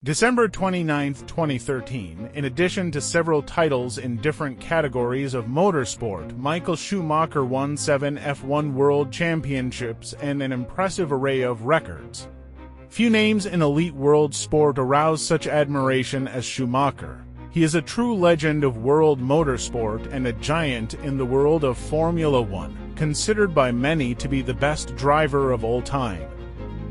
December 29, 2013, in addition to several titles in different categories of motorsport, Michael Schumacher won 7 F1 World Championships and an impressive array of records. Few names in elite world sport arouse such admiration as Schumacher. He is a true legend of world motorsport and a giant in the world of Formula One, considered by many to be the best driver of all time.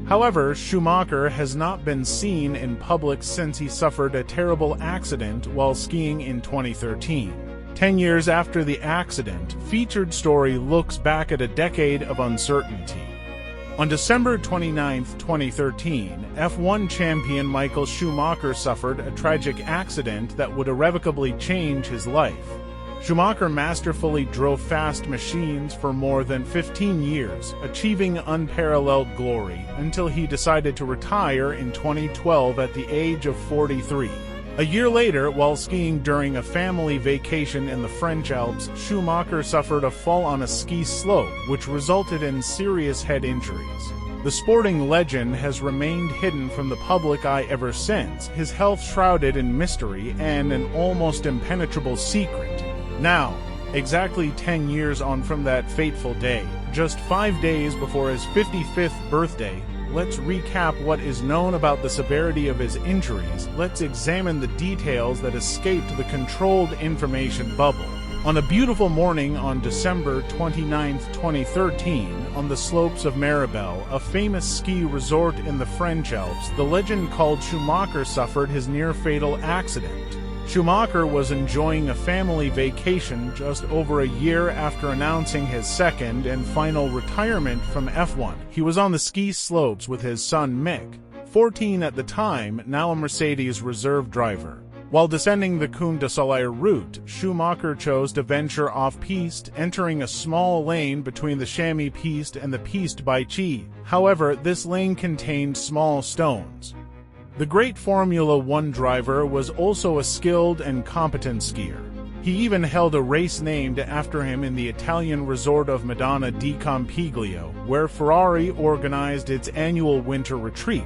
However, Schumacher has not been seen in public since he suffered a terrible accident while skiing in 2013. 10 years after the accident, Featured Story looks back at a decade of uncertainty. On December 29, 2013, F1 champion Michael Schumacher suffered a tragic accident that would irrevocably change his life. Schumacher masterfully drove fast machines for more than 15 years, achieving unparalleled glory, until he decided to retire in 2012 at the age of 43. A year later, while skiing during a family vacation in the French Alps, Schumacher suffered a fall on a ski slope, which resulted in serious head injuries. The sporting legend has remained hidden from the public eye ever since, his health shrouded in mystery and an almost impenetrable secret. Now, exactly 10 years on from that fateful day, just 5 days before his 55th birthday, let's recap what is known about the severity of his injuries. Let's examine the details that escaped the controlled information bubble. On a beautiful morning on December 29, 2013, on the slopes of Maribel, a famous ski resort in the French Alps, the legend called Schumacher suffered his near-fatal accident. Schumacher was enjoying a family vacation just over a year after announcing his second and final retirement from F1. He was on the ski slopes with his son Mick, 14 at the time, now a Mercedes reserve driver. While descending the Cône du Soleil route, Schumacher chose to venture off-piste, entering a small lane between the Chamois piste and the Piste Bichy. However, this lane contained small stones. The great Formula One driver was also a skilled and competent skier. He even held a race named after him in the Italian resort of Madonna di Campiglio, where Ferrari organized its annual winter retreat.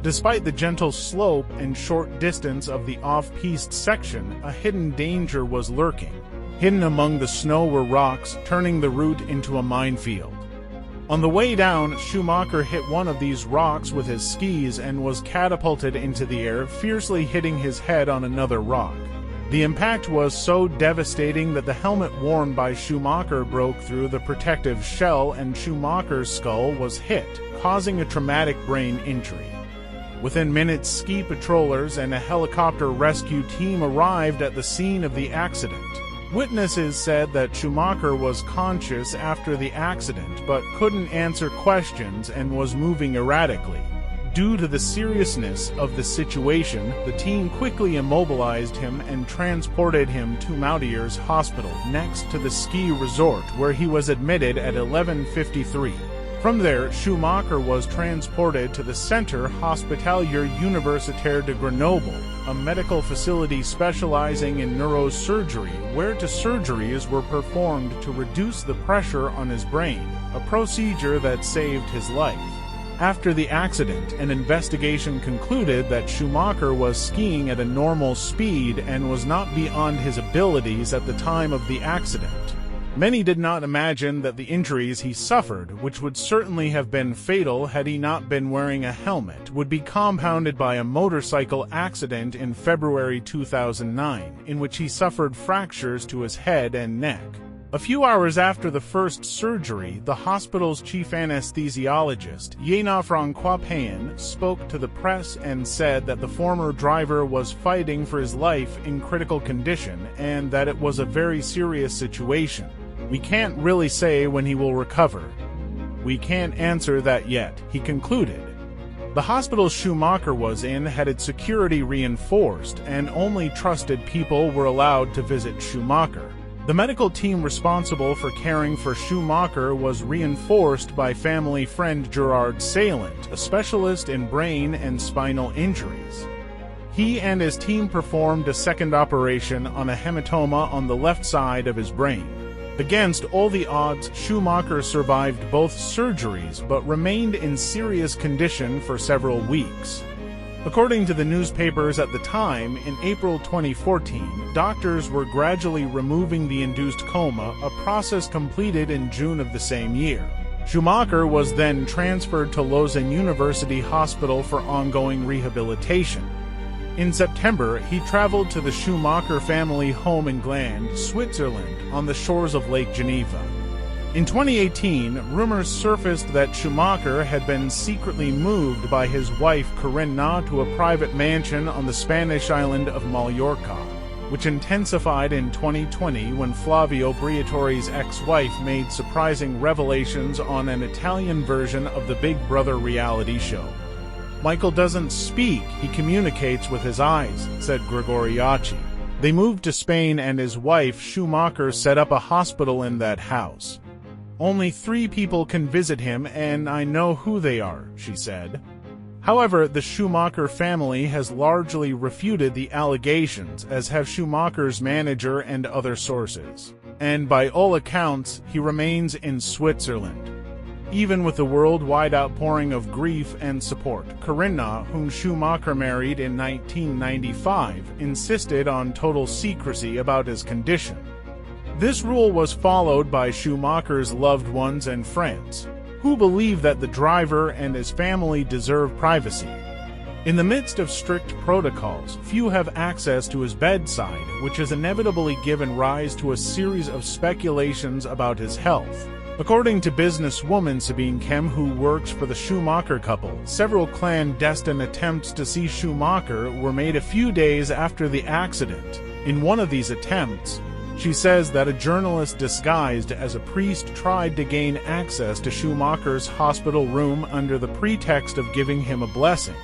Despite the gentle slope and short distance of the off-piste section, a hidden danger was lurking. Hidden among the snow were rocks, turning the route into a minefield. On the way down, Schumacher hit one of these rocks with his skis and was catapulted into the air, fiercely hitting his head on another rock. The impact was so devastating that the helmet worn by Schumacher broke through the protective shell and Schumacher's skull was hit, causing a traumatic brain injury. Within minutes, ski patrollers and a helicopter rescue team arrived at the scene of the accident. Witnesses said that Schumacher was conscious after the accident but couldn't answer questions and was moving erratically. Due to the seriousness of the situation, the team quickly immobilized him and transported him to Moutiers Hospital next to the ski resort, where he was admitted at 11:53. From there, Schumacher was transported to the Centre Hospitalier Universitaire de Grenoble, a medical facility specializing in neurosurgery, where surgeries were performed to reduce the pressure on his brain, a procedure that saved his life. After the accident, an investigation concluded that Schumacher was skiing at a normal speed and was not beyond his abilities at the time of the accident. Many did not imagine that the injuries he suffered, which would certainly have been fatal had he not been wearing a helmet, would be compounded by a motorcycle accident in February 2009, in which he suffered fractures to his head and neck. A few hours after the first surgery, the hospital's chief anesthesiologist, François Payen, spoke to the press and said that the former driver was fighting for his life in critical condition and that it was a very serious situation. "We can't really say when he will recover. We can't answer that yet," he concluded. The hospital Schumacher was in had its security reinforced, and only trusted people were allowed to visit Schumacher. The medical team responsible for caring for Schumacher was reinforced by family friend Gerard Salant, a specialist in brain and spinal injuries. He and his team performed a second operation on a hematoma on the left side of his brain. Against all the odds, Schumacher survived both surgeries but remained in serious condition for several weeks. According to the newspapers at the time, in April 2014, doctors were gradually removing the induced coma, a process completed in June of the same year. Schumacher was then transferred to Lausanne University Hospital for ongoing rehabilitation. In September, he traveled to the Schumacher family home in Gland, Switzerland, on the shores of Lake Geneva. In 2018, rumors surfaced that Schumacher had been secretly moved by his wife Corinna to a private mansion on the Spanish island of Mallorca, which intensified in 2020 when Flavio Briatore's ex-wife made surprising revelations on an Italian version of the Big Brother reality show. "Michael doesn't speak, he communicates with his eyes," said Gregoriachi. They moved to Spain and his wife Schumacher set up a hospital in that house. "Only 3 people can visit him and I know who they are," she said. However, the Schumacher family has largely refuted the allegations, as have Schumacher's manager and other sources. And by all accounts, he remains in Switzerland. Even with the worldwide outpouring of grief and support, Corinna, whom Schumacher married in 1995, insisted on total secrecy about his condition. This rule was followed by Schumacher's loved ones and friends, who believe that the driver and his family deserve privacy. In the midst of strict protocols, few have access to his bedside, which has inevitably given rise to a series of speculations about his health. According to businesswoman Sabine Kem, who works for the Schumacher couple, several clandestine attempts to see Schumacher were made a few days after the accident. In one of these attempts, she says that a journalist disguised as a priest tried to gain access to Schumacher's hospital room under the pretext of giving him a blessing.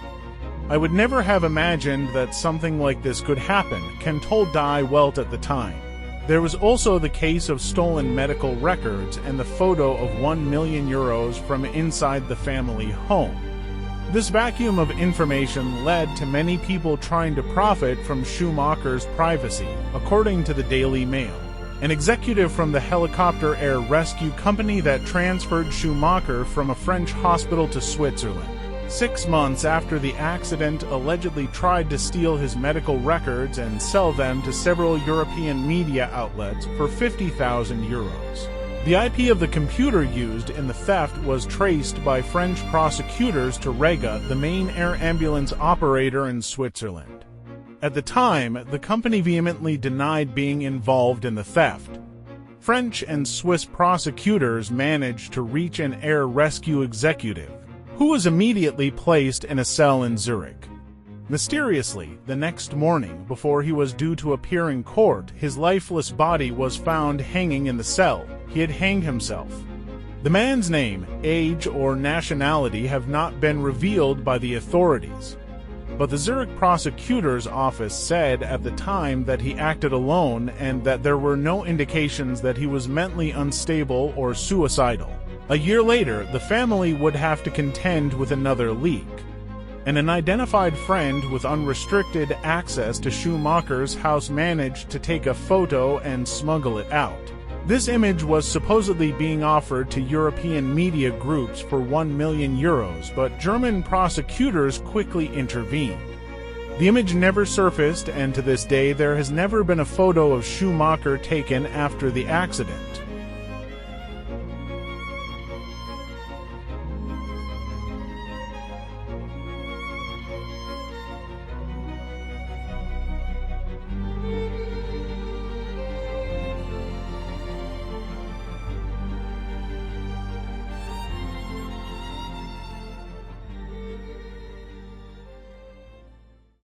"I would never have imagined that something like this could happen," Ken told Die Welt at the time. There was also the case of stolen medical records and the photo of €1 million from inside the family home. This vacuum of information led to many people trying to profit from Schumacher's privacy, according to the Daily Mail. An executive from the helicopter air rescue company that transferred Schumacher from a French hospital to Switzerland 6 months after the accident allegedly tried to steal his medical records and sell them to several European media outlets for €50,000. The IP of the computer used in the theft was traced by French prosecutors to Rega, the main air ambulance operator in Switzerland. At the time, the company vehemently denied being involved in the theft. French and Swiss prosecutors managed to reach an air rescue executive, who was immediately placed in a cell in Zurich. Mysteriously, the next morning, before he was due to appear in court, his lifeless body was found hanging in the cell. He had hanged himself. The man's name, age, or nationality have not been revealed by the authorities, but the Zurich prosecutor's office said at the time that he acted alone and that there were no indications that he was mentally unstable or suicidal. A year later, the family would have to contend with another leak. An unidentified friend with unrestricted access to Schumacher's house managed to take a photo and smuggle it out. This image was supposedly being offered to European media groups for €1 million, but German prosecutors quickly intervened. The image never surfaced, and to this day there has never been a photo of Schumacher taken after the accident.